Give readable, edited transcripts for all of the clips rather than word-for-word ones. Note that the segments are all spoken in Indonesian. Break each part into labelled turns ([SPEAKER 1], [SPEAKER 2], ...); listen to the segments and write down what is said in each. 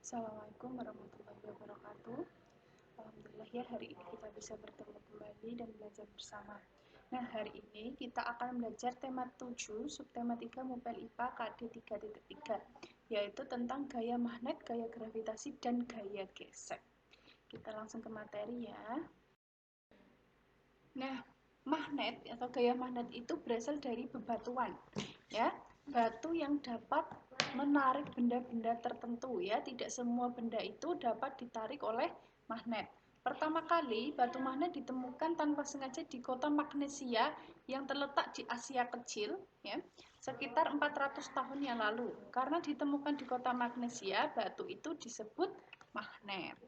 [SPEAKER 1] Assalamualaikum warahmatullahi wabarakatuh. Alhamdulillah ya, hari ini kita bisa bertemu kembali dan belajar bersama. Nah, hari ini kita akan belajar tema 7, subtema 3 Mupel IPA KD 3.3, yaitu tentang gaya magnet, gaya gravitasi, dan gaya gesek. Kita langsung ke materi ya. Nah, magnet atau gaya magnet itu berasal dari bebatuan, ya. Batu yang dapat menarik benda-benda tertentu, ya. Tidak semua benda itu dapat ditarik oleh magnet. Pertama kali batu magnet ditemukan tanpa sengaja di kota Magnesia yang terletak di Asia Kecil, ya, sekitar 400 tahun yang lalu. Karena ditemukan di kota Magnesia, batu itu disebut magnet.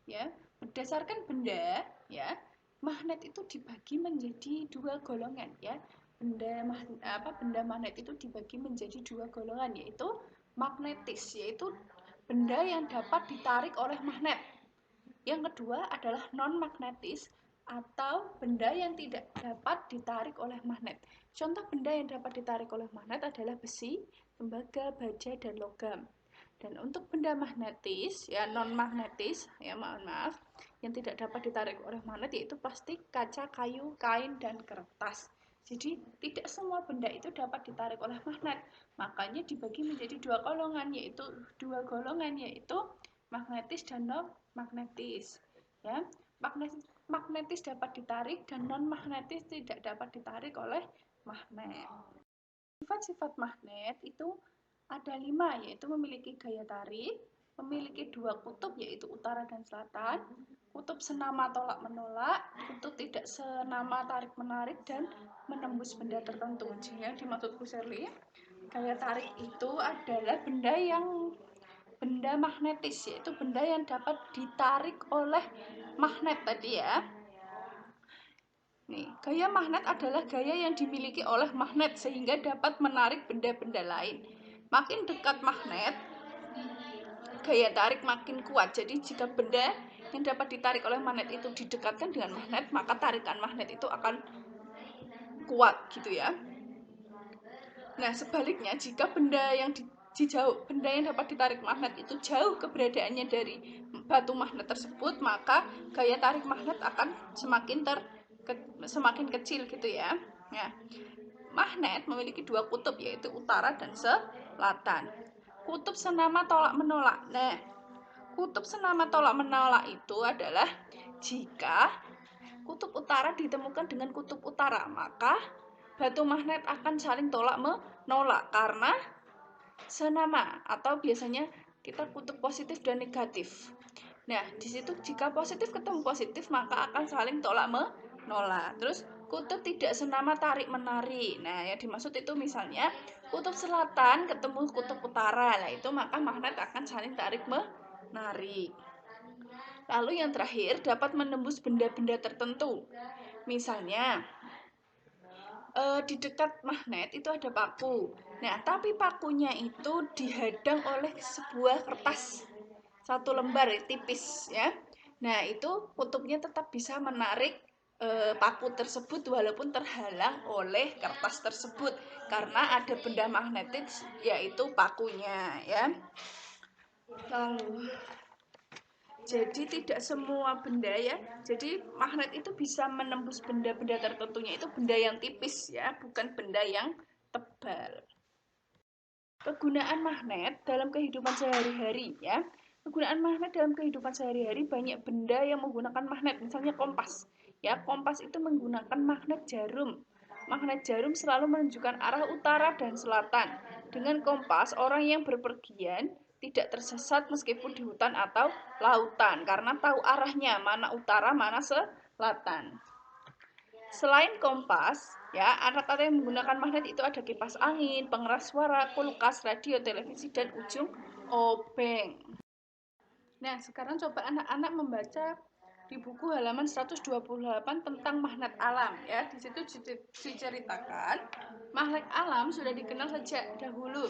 [SPEAKER 1] Ya, berdasarkan benda, ya, magnet itu dibagi menjadi dua golongan, ya. Benda magnet itu dibagi menjadi dua golongan, yaitu magnetis, yaitu benda yang dapat ditarik oleh magnet. Yang kedua adalah non magnetis atau benda yang tidak dapat ditarik oleh magnet. Contoh benda yang dapat ditarik oleh magnet adalah besi, tembaga, baja, dan logam. Dan untuk benda magnetis, ya non magnetis, ya maaf, yang tidak dapat ditarik oleh magnet yaitu plastik, kaca, kayu, kain, dan kertas. Jadi tidak semua benda itu dapat ditarik oleh magnet. Makanya dibagi menjadi dua golongan yaitu magnetis dan non magnetis. Ya, magnetis dapat ditarik dan non magnetis tidak dapat ditarik oleh magnet. Sifat-sifat magnet itu ada 5, yaitu memiliki gaya tarik, memiliki dua kutub yaitu utara dan selatan, kutub senama tolak menolak, kutub tidak senama tarik menarik, dan menembus benda tertentu. Jadi yang dimaksud Bu Sherly, gaya tarik itu adalah benda magnetis, yaitu benda yang dapat ditarik oleh magnet tadi ya. Nih, gaya magnet adalah gaya yang dimiliki oleh magnet sehingga dapat menarik benda-benda lain. Makin dekat magnet, gaya tarik makin kuat. Jadi jika benda yang dapat ditarik oleh magnet itu didekatkan dengan magnet, maka tarikan magnet itu akan kuat gitu ya. Nah, sebaliknya jika benda yang dapat ditarik magnet itu jauh keberadaannya dari batu magnet tersebut, maka gaya tarik magnet akan semakin kecil gitu ya. Nah, magnet memiliki dua kutub yaitu utara dan selatan. Kutub senama tolak menolak. Nah, kutub senama tolak menolak itu adalah jika kutub utara ditemukan dengan kutub utara, maka batu magnet akan saling tolak menolak karena senama, atau biasanya kita kutub positif dan negatif. Nah, di situ jika positif ketemu positif maka akan saling tolak menolak. Terus kutub tidak senama tarik menarik. Nah, yang dimaksud itu misalnya kutub selatan ketemu kutub utara. Nah, itu maka magnet akan saling tarik menarik. Lalu yang terakhir dapat menembus benda-benda tertentu. Misalnya di dekat magnet itu ada paku. Nah, tapi pakunya itu dihadang oleh sebuah kertas, satu lembar tipis ya. Nah, itu kutubnya tetap bisa menarik paku tersebut walaupun terhalang oleh kertas tersebut karena ada benda magnetis yaitu pakunya ya. Lalu jadi tidak semua benda ya. Jadi magnet itu bisa menembus benda-benda tertentunya, itu benda yang tipis ya, bukan benda yang tebal. Kegunaan magnet dalam kehidupan sehari-hari ya. Kegunaan magnet dalam kehidupan sehari-hari banyak benda yang menggunakan magnet, misalnya kompas. Ya, kompas itu menggunakan magnet jarum. Magnet jarum selalu menunjukkan arah utara dan selatan. Dengan kompas, orang yang berpergian tidak tersesat meskipun di hutan atau lautan karena tahu arahnya, mana utara, mana selatan. Selain kompas, ya, alat-alat yang menggunakan magnet itu ada kipas angin, pengeras suara, kulkas, radio, televisi, dan ujung obeng. Nah, sekarang coba anak-anak membaca di buku halaman 128 tentang magnet alam ya. Di situ diceritakan magnet alam sudah dikenal sejak dahulu.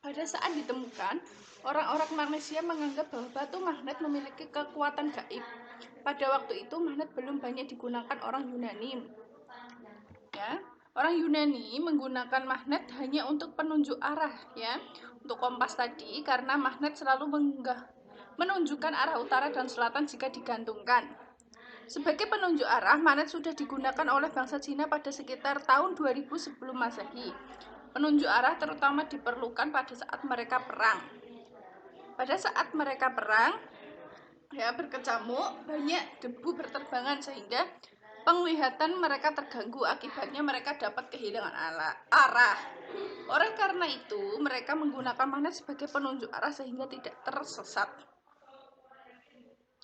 [SPEAKER 1] Pada saat ditemukan, orang-orang Magnesia menganggap bahwa batu magnet memiliki kekuatan gaib. Pada waktu itu magnet belum banyak digunakan orang Yunani. Ya, Orang Yunani menggunakan magnet hanya untuk penunjuk arah ya. Untuk kompas tadi karena magnet selalu menunjukkan arah utara dan selatan jika digantungkan. Sebagai penunjuk arah, magnet sudah digunakan oleh bangsa Cina pada sekitar tahun 2000 sebelum Masehi. Penunjuk arah terutama diperlukan pada saat mereka perang. Pada saat mereka perang, ya berkecamuk, banyak debu berterbangan sehingga penglihatan mereka terganggu, akibatnya mereka dapat kehilangan arah. Oleh karena itu, mereka menggunakan magnet sebagai penunjuk arah sehingga tidak tersesat.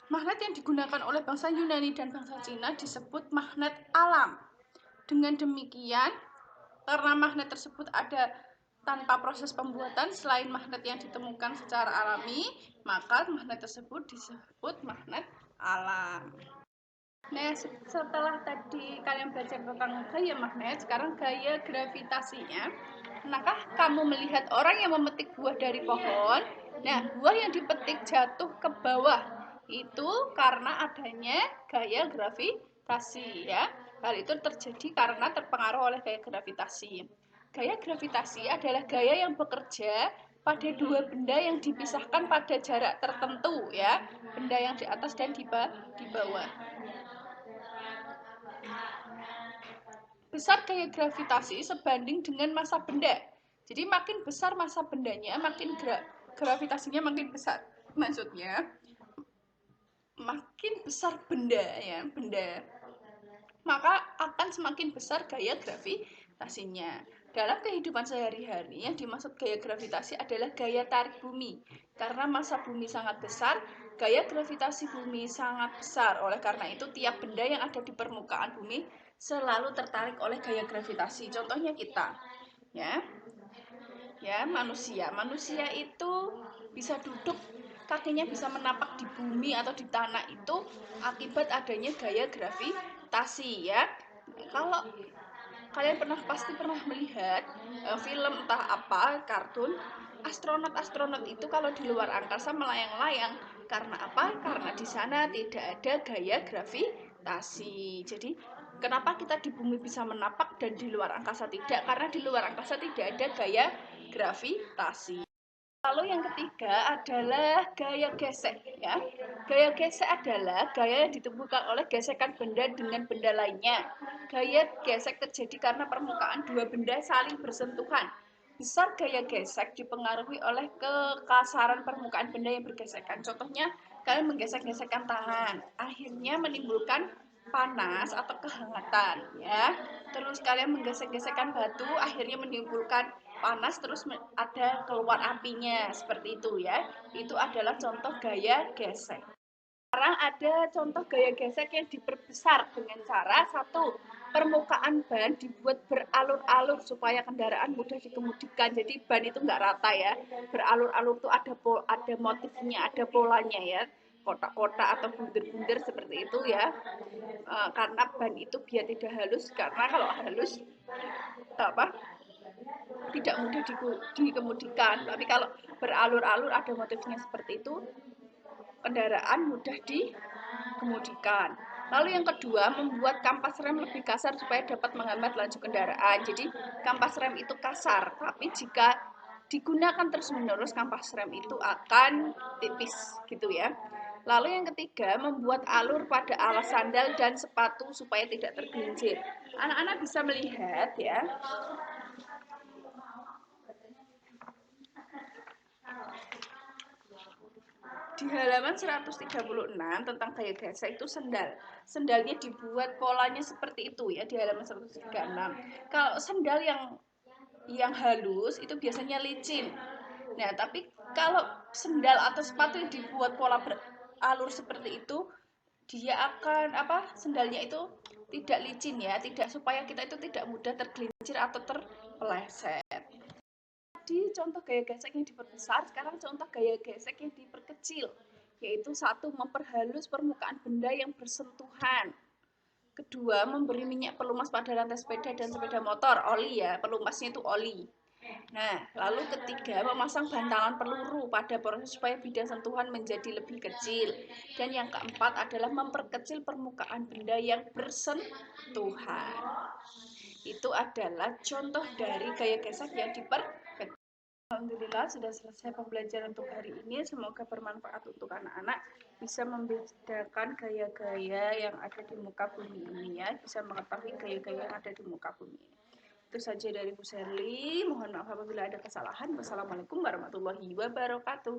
[SPEAKER 1] Magnet yang digunakan oleh bangsa Yunani dan bangsa Cina disebut magnet alam. Dengan demikian, karena magnet tersebut ada tanpa proses pembuatan selain magnet yang ditemukan secara alami, maka magnet tersebut disebut magnet alam. Nah, setelah tadi kalian belajar tentang gaya magnet, sekarang gaya gravitasinya. Pernahkah kamu melihat orang yang memetik buah dari pohon? Nah, buah yang dipetik jatuh ke bawah itu karena adanya gaya gravitasi ya. Hal itu terjadi karena terpengaruh oleh gaya gravitasi. Gaya gravitasi adalah gaya yang bekerja pada dua benda yang dipisahkan pada jarak tertentu ya. Benda yang di atas dan di bawah. Besar gaya gravitasi sebanding dengan massa benda. Jadi makin besar massa bendanya, makin gravitasinya makin besar. Maksudnya makin besar benda ya, benda, maka akan semakin besar gaya gravitasinya. Dalam kehidupan sehari-hari yang dimaksud gaya gravitasi adalah gaya tarik bumi. Karena massa bumi sangat besar, gaya gravitasi bumi sangat besar. Oleh karena itu, tiap benda yang ada di permukaan bumi selalu tertarik oleh gaya gravitasi. Contohnya kita, ya, manusia. Manusia itu bisa duduk, kakinya bisa menapak di bumi atau di tanah itu akibat adanya gaya gravitasi, ya. Kalau kalian pasti pernah melihat film entah apa, kartun, astronot itu kalau di luar angkasa melayang-layang. Karena apa? Karena di sana tidak ada gaya gravitasi. Jadi kenapa kita di bumi bisa menapak dan di luar angkasa tidak? Karena di luar angkasa tidak ada gaya gravitasi. Lalu yang ketiga adalah gaya gesek ya. Gaya gesek adalah gaya yang ditemukan oleh gesekan benda dengan benda lainnya. Gaya gesek terjadi karena permukaan dua benda saling bersentuhan. Besar gaya gesek dipengaruhi oleh kekasaran permukaan benda yang bergesekan. Contohnya, kalian menggesek-gesekkan tangan, akhirnya menimbulkan panas atau kehangatan ya. Terus kalian menggesek-gesekkan batu, akhirnya menimbulkan panas, terus ada keluar apinya seperti itu ya. Itu adalah contoh gaya gesek. Sekarang ada contoh gaya gesek yang diperbesar dengan cara satu, permukaan ban dibuat beralur-alur supaya kendaraan mudah dikemudikan. Jadi ban itu nggak rata ya, beralur-alur itu ada motifnya, ada polanya ya, kotak-kotak atau bunder-bunder seperti itu ya. Karena ban itu biar tidak halus, karena kalau halus tidak mudah dikemudikan. Tapi kalau beralur-alur ada motifnya seperti itu, kendaraan mudah dikemudikan. Lalu yang kedua, membuat kampas rem lebih kasar supaya dapat menghambat laju kendaraan. Jadi kampas rem itu kasar, tapi jika digunakan terus-menerus kampas rem itu akan tipis gitu ya. Lalu yang ketiga, membuat alur pada alas sandal dan sepatu supaya tidak tergelincir. Anak-anak bisa melihat ya. Di halaman 136 tentang gaya gesek itu sendal. Sendalnya dibuat polanya seperti itu ya di halaman 136. Kalau sendal yang halus itu biasanya licin. Nah, tapi kalau sendal atau sepatu yang dibuat pola beralur seperti itu, dia akan sendalnya itu tidak licin ya, tidak, supaya kita itu tidak mudah tergelincir atau terpeleset. Di contoh gaya gesek yang diperbesar, sekarang contoh gaya gesek yang diperkecil, yaitu satu, memperhalus permukaan benda yang bersentuhan. Kedua, memberi minyak pelumas pada rantai sepeda dan sepeda motor, oli ya, pelumasnya itu oli. Nah, lalu ketiga, memasang bantalan peluru pada proses supaya bidang sentuhan menjadi lebih kecil. Dan yang keempat adalah memperkecil permukaan benda yang bersentuhan. Itu adalah contoh dari gaya gesek yang diperkecil. Alhamdulillah sudah selesai pembelajaran untuk hari ini. Semoga bermanfaat untuk anak-anak, bisa membedakan gaya-gaya yang ada di muka bumi ini ya, bisa mengetahui gaya-gaya yang ada di muka bumi ini. Itu saja dari Bu Sherly. Mohon maaf apabila ada kesalahan. Wassalamualaikum warahmatullahi wabarakatuh.